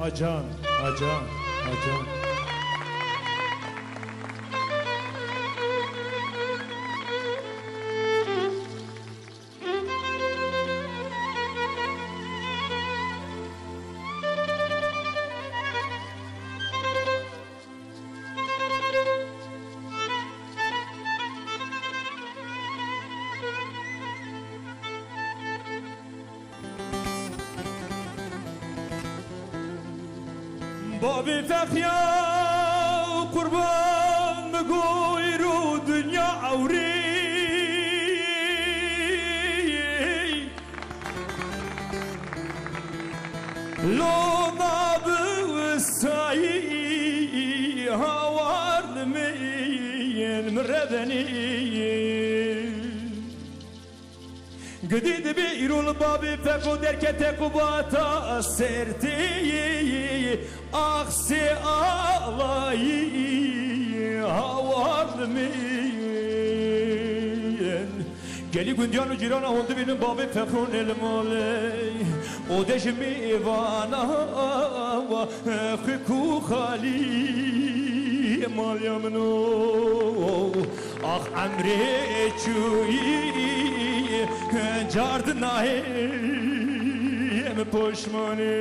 Acan, acan, acan. بابي فخيا قربان بقويرو دنيا عوري لو ما بوساي هوار لمين مردني جديد بيرو البابي فكو دركتك وباتا سرتي أخسي آلاي هوار مين جالي قنديان وجيرانا هند بين بابي فخرون المالي ودش ميوانا وخكو خالي مال يمنو أخ عمري چوي جاردنا هم پشمانه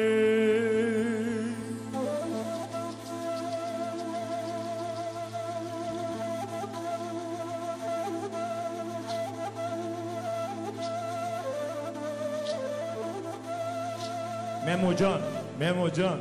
ممو جان ممو جان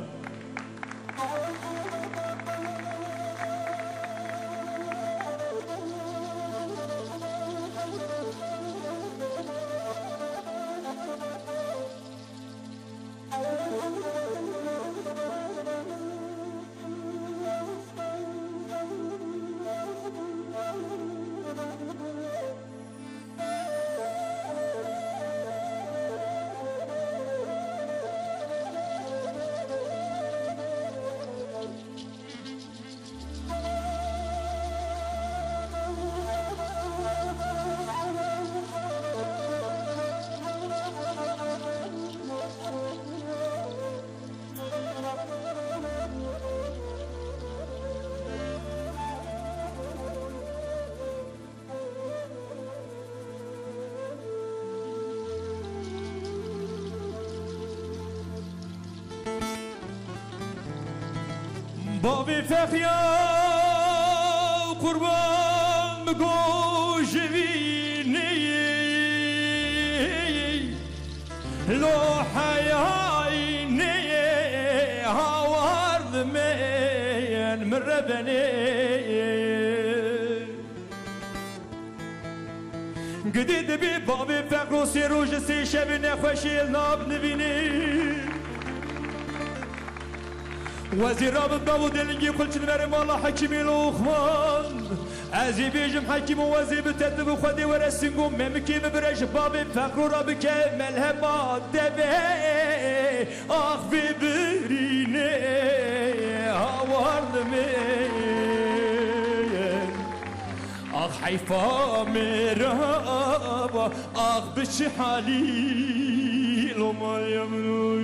بابي فخيا قربان بقوجبيني لو حيايني هاورد مين مربني جديد بي بابي فخرو سيروج سي شبني خوشي الناب نبيني وزير رابط بابو دلنجي قلت نمرم الله حكيمي الأخوان أزي بيجم حكيم وزي بتدب خدي ورسنقوم ممكي مبرج بابي فقرو رابك ملهما دبي أخ في بريني هاورد مين أخ حيفا مرابا أخ بشي حالي لو ما يمنوي